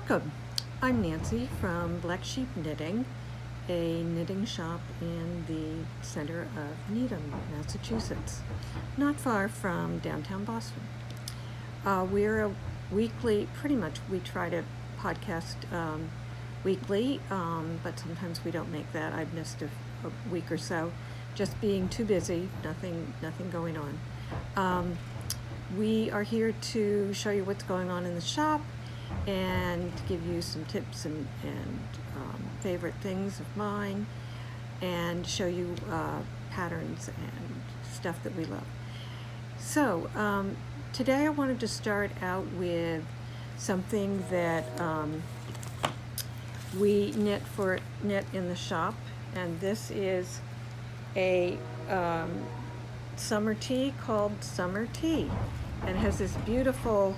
Welcome. I'm Nancy from Black Sheep Knitting, a knitting shop in the center of Needham, Massachusetts, not far from downtown Boston. We're a weekly, pretty much we try to podcast weekly, but sometimes we don't make that. I've missed a week or so, just being too busy, nothing going on. We are here to show you what's going on in the shop and give you some tips and favorite things of mine, and show you patterns and stuff that we love. So today I wanted to start out with something that we knit in the shop, and this is a summer tee called Summer Tee, and it has this beautiful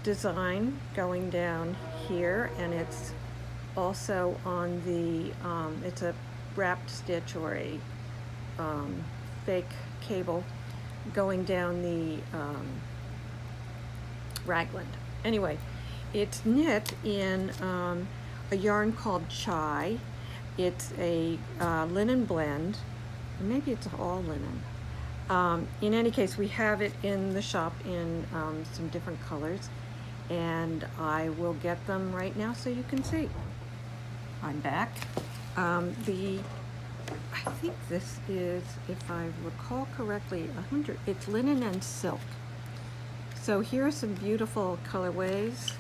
design going down here, and it's also on the it's a wrapped stitch or a fake cable going down the raglan. Anyway, it's knit in a yarn called Chai. It's a linen blend, or maybe it's all linen. In any case, we have it in the shop in some different colors, and I will get them right now so you can see. I'm back. I think this is, if I recall correctly, 100. It's linen and silk. So here are some beautiful colorways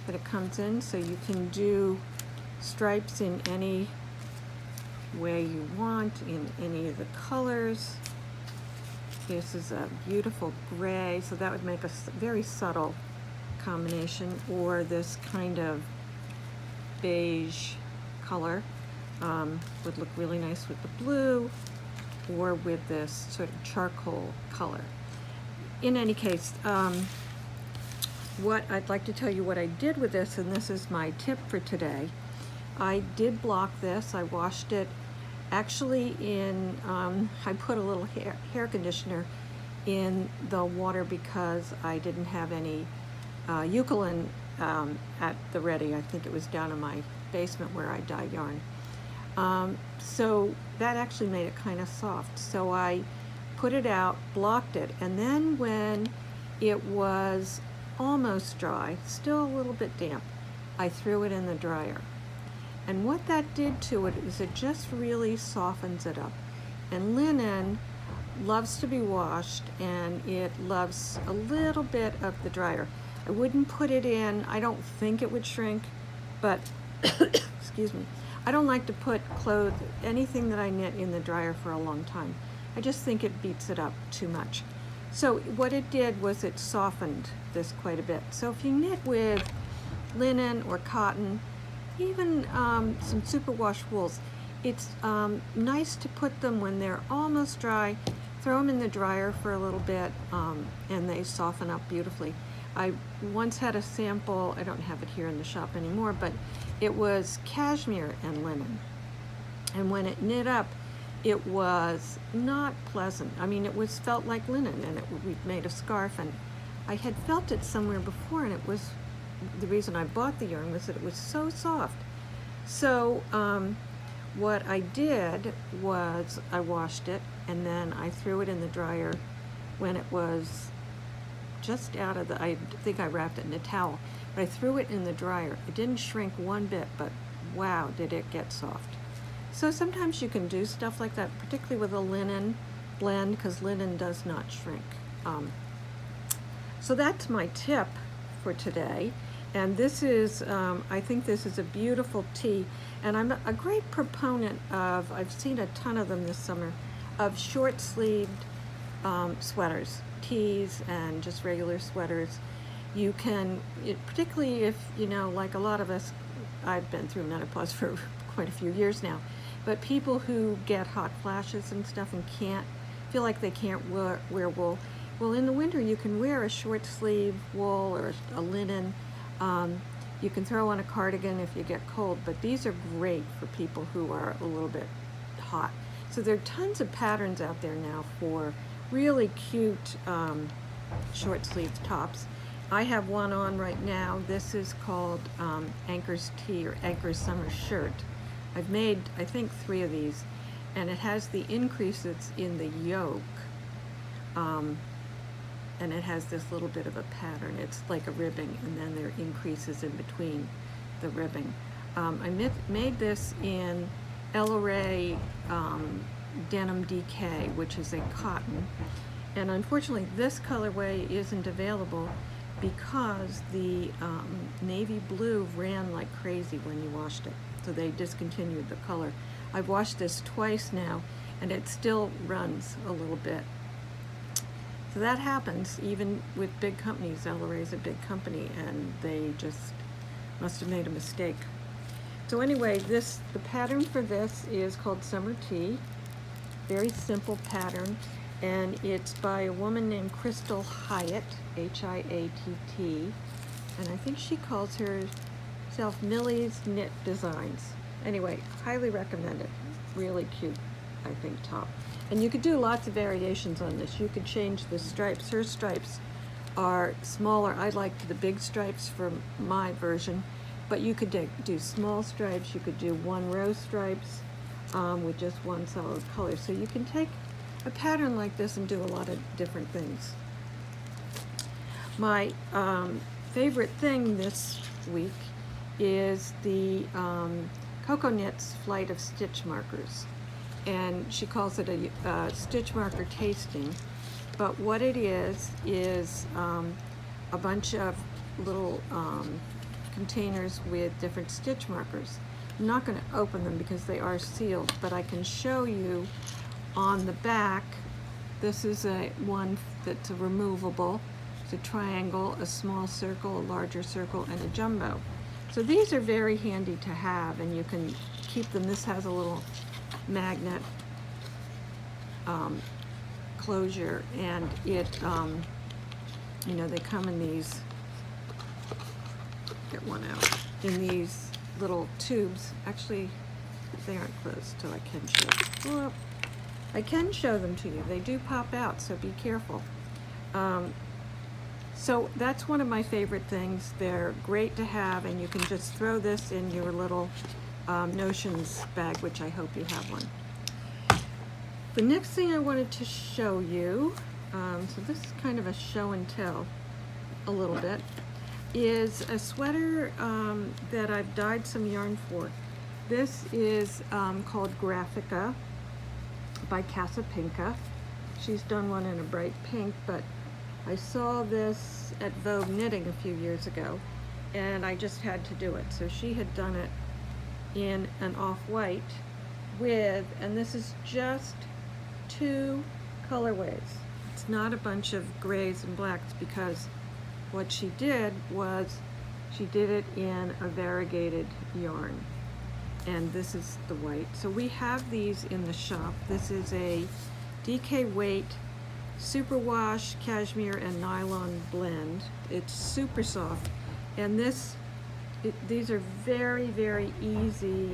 that it comes in, so you can do stripes in any way you want, in any of the colors. This is a beautiful gray, so that would make a very subtle combination, or this kind of beige color would look really nice with the blue, or with this sort of charcoal color. In any case, what I'd like to tell you what I did with this, and this is my tip for today. I did block this. I washed it actually in, I put a little hair conditioner in the water because I didn't have any eucalyptus at the ready. I think it was down in my basement where I dye yarn. So that actually made it kind of soft. So I put it out, blocked it, and then when it was almost dry, still a little bit damp, I threw it in the dryer. And what that did to it is it just really softens it up. And linen loves to be washed, and it loves a little bit of the dryer. I wouldn't put it in, I don't think it would shrink, but excuse me, I don't like to put anything that I knit in the dryer for a long time. I just think it beats it up too much. So what it did was it softened this quite a bit. So if you knit with linen or cotton, even some superwash wools, it's nice to put them when they're almost dry, throw them in the dryer for a little bit, and they soften up beautifully. I once had a sample, I don't have it here in the shop anymore, but it was cashmere and linen. And when it knit up, it was not pleasant. I mean, it felt like linen, and we made a scarf, and I had felt it somewhere before, and it was, the reason I bought the yarn was that it was so soft. So what I did was I washed it, and then I threw it in the dryer when it was just out of I think I wrapped it in a towel, but I threw it in the dryer. It didn't shrink one bit, but wow, did it get soft. So sometimes you can do stuff like that, particularly with a linen blend, because linen does not shrink. So that's my tip for today. And this is, I think this is a beautiful tee, and I'm a great proponent of, I've seen a ton of them this summer, of short-sleeved sweaters, tees, and just regular sweaters. You can, particularly if, like a lot of us, I've been through menopause for quite a few years now, but people who get hot flashes and stuff and feel like they can't wear wool, well, in the winter you can wear a short sleeve wool or a linen. You can throw on a cardigan if you get cold, but these are great for people who are a little bit hot. So there are tons of patterns out there now for really cute short sleeve tops. I have one on right now. This is called Anchor's Tee or Anchor's Summer Shirt. I've made, I think, 3 of these, and it has the increases in the yoke, and it has this little bit of a pattern. It's like a ribbing, and then there are increases in between the ribbing. I made this in LRA Denim DK, which is a cotton, and unfortunately this colorway isn't available because the navy blue ran like crazy when you washed it, so they discontinued the color. I've washed this twice now, and it still runs a little bit. So that happens even with big companies. LRA is a big company, and they just must have made a mistake. So anyway, the pattern for this is called Summer Tee. Very simple pattern, and it's by a woman named Crystal Hyatt, H-I-A-T-T, and I think she calls herself Millie's Knit Designs. Anyway, highly recommend it. Really cute, I think, top. And you could do lots of variations on this. You could change the stripes. Her stripes are smaller. I like the big stripes for my version, but you could do small stripes. You could do 1 row stripes with just 1 solid color. So you can take a pattern like this and do a lot of different things. My favorite thing this week is the Coconits Flight of Stitch Markers, and she calls it a stitch marker tasting, but what it is a bunch of little containers with different stitch markers. I'm not going to open them because they are sealed, but I can show you on the back. This is one that's a removable. It's a triangle, a small circle, a larger circle, and a jumbo. So these are very handy to have, and you can keep them. This has a little magnet closure, and it, you know, they come in these, get one out, in these little tubes. Actually, they aren't closed, so I can show. Well, I can show them to you. They do pop out, so be careful. So that's one of my favorite things. They're great to have, and you can just throw this in your little notions bag, which I hope you have one. The next thing I wanted to show you, so this is kind of a show and tell a little bit, is a sweater that I've dyed some yarn for. This is called Graphica by Casapinka. She's done one in a bright pink, but I saw this at Vogue Knitting a few years ago, and I just had to do it. So she had done it in an off-white with, and this is just 2 colorways. It's not a bunch of grays and blacks, because what she did was she did it in a variegated yarn, and this is the white. So we have these in the shop. This is a DK weight superwash cashmere and nylon blend. It's super soft, and these are very, very easy.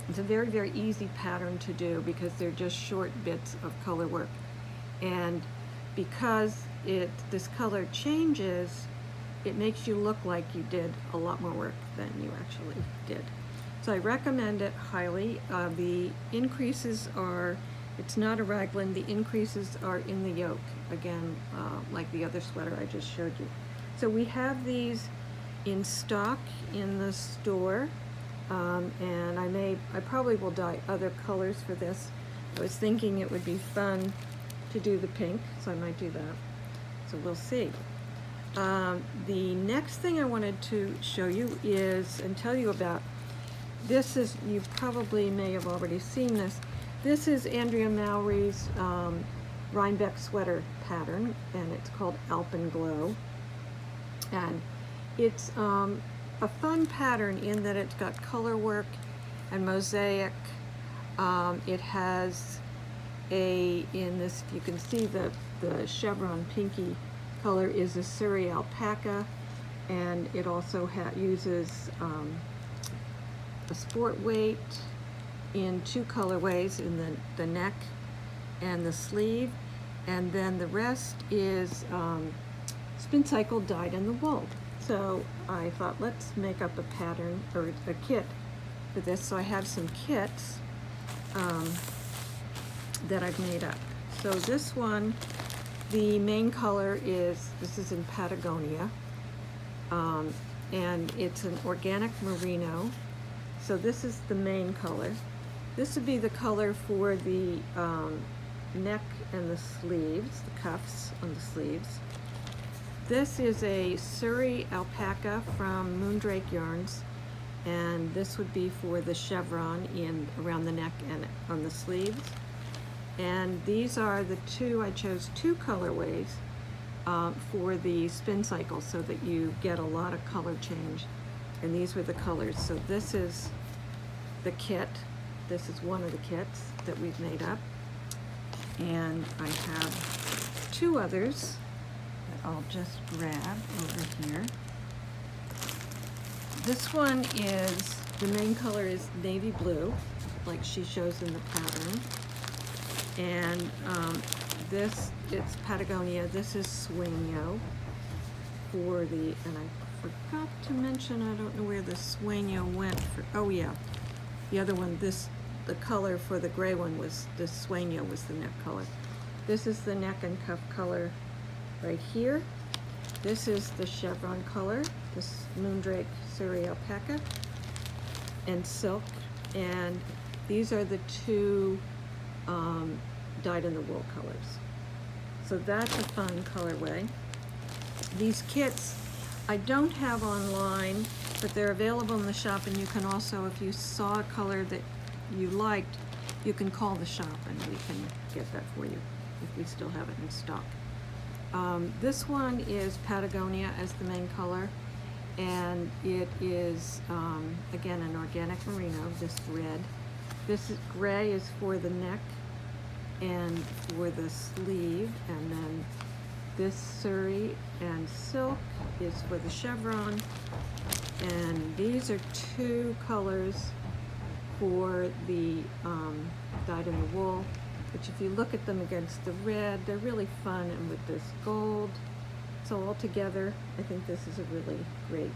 It's a very, very easy pattern to do because they're just short bits of color work, and because this color changes, it makes you look like you did a lot more work than you actually did. So I recommend it highly. The increases are, it's not a raglan, the increases are in the yoke, again, like the other sweater I just showed you. So we have these in stock in the store, and I probably will dye other colors for this. I was thinking it would be fun to do the pink, so I might do that. So we'll see. The next thing I wanted to show you is, and tell you about, this is, you probably may have already seen this. This is Andrea Mowry's Rhinebeck sweater pattern, and it's called Alpenglow. And it's a fun pattern in that it's got color work and mosaic. It has in this, you can see the chevron pinky color is a Surrey alpaca, and it also uses a sport weight in 2 colorways, in the neck and the sleeve, and then the rest is spin cycle dyed in the wool. So I thought, let's make up a pattern or a kit for this. So I have some kits that I've made up. So this one, the main color is, this is in Patagonia, and it's an organic merino. So this is the main color. This would be the color for the neck and the sleeves, the cuffs on the sleeves. This is a Surrey alpaca from Moondrake Yarns, and this would be for the chevron in around the neck and on the sleeves. And these are the two, I chose two colorways for the spin cycle so that you get a lot of color change. And these were the colors. So this is the kit. This is one of the kits that we've made up. And I have two others that I'll just grab over here. This one is, the main color is navy blue, like she shows in the pattern. And this, it's Patagonia. This is Sueño for the, and I forgot to mention, I don't know where the Sueño went for, oh yeah. The other one, this, the color for the gray one was, the Sueño was the neck color. This is the neck and cuff color right here. This is the chevron color, this Moondrake Surrey alpaca and silk. And these are the two dyed in the wool colors. So that's a fun colorway. These kits I don't have online, but they're available in the shop, and you can also, if you saw a color that you liked, you can call the shop and we can get that for you if we still have it in stock. This one is Patagonia as the main color, and it is again an organic merino, this red. This is gray is for the neck and for the sleeve, and then this Surrey and silk is for the chevron. And these are two colors for the dyed in the wool, which if you look at them against the red, they're really fun, and with this gold. So all together, I think this is a really great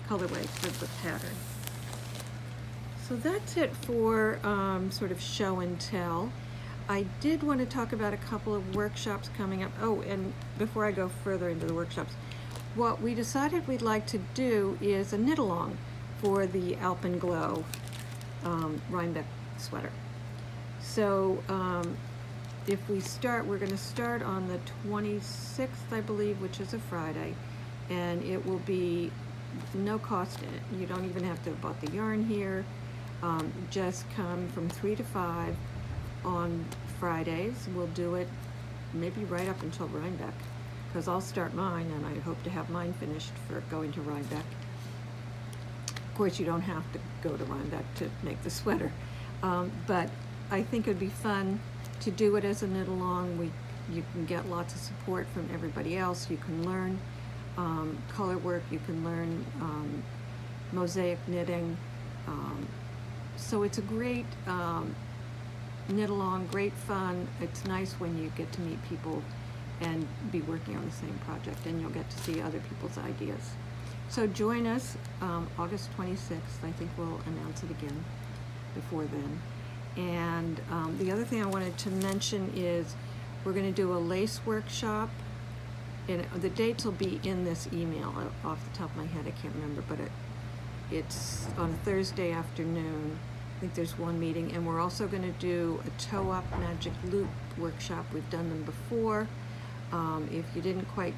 colorway for the pattern. So that's it for sort of show and tell. I did want to talk about a couple of workshops coming up. Oh, and before I go further into the workshops, what we decided we'd like to do is a knit along for the Alpenglow Rhinebeck sweater. So if we start, we're going to start on the 26th, I believe, which is a Friday, and it will be no cost. You don't even have to have bought the yarn here. Just come from 3 to 5 on Fridays. We'll do it maybe right up until Rhinebeck, because I'll start mine and I hope to have mine finished for going to Rhinebeck. Of course, you don't have to go to Rhinebeck to make the sweater, but I think it'd be fun to do it as a knit along. You can get lots of support from everybody else. You can learn color work. You can learn mosaic knitting. So it's a great knit along, great fun. It's nice when you get to meet people and be working on the same project, and you'll get to see other people's ideas. So join us August 26th. I think we'll announce it again before then. And the other thing I wanted to mention is we're going to do a lace workshop, and the dates will be in this email. Off the top of my head, I can't remember, but it's on a Thursday afternoon. I think there's one meeting, and we're also going to do a toe-up magic loop workshop. We've done them before. If you didn't quite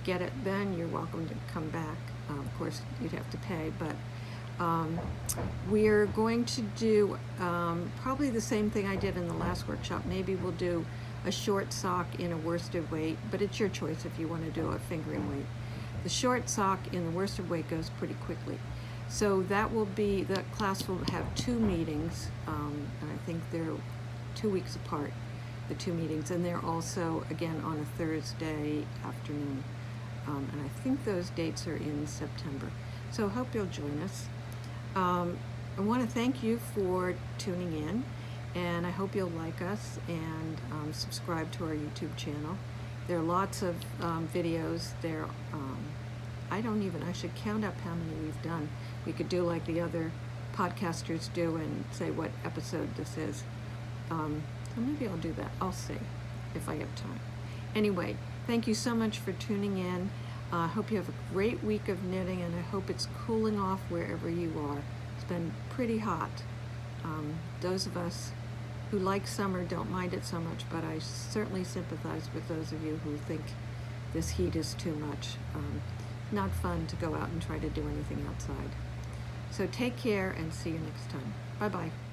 get it then, you're welcome to come back. Of course, you'd have to pay, but we're going to do probably the same thing I did in the last workshop. Maybe we'll do a short sock in a worsted weight, but it's your choice if you want to do a fingering weight. The short sock in the worsted weight goes pretty quickly. So that will be, the class will have 2 meetings, and I think they're 2 weeks apart, the 2 meetings, and they're also, again, on a Thursday afternoon. And I think those dates are in September. So I hope you'll join us. I want to thank you for tuning in, and I hope you'll like us and subscribe to our YouTube channel. There are lots of videos. I should count up how many we've done. We could do like the other podcasters do and say what episode this is. So maybe I'll do that. I'll see if I have time. Anyway, thank you so much for tuning in. I hope you have a great week of knitting, and I hope it's cooling off wherever you are. It's been pretty hot. Those of us who like summer don't mind it so much, but I certainly sympathize with those of you who think this heat is too much. Not fun to go out and try to do anything outside. So take care and see you next time. Bye-bye.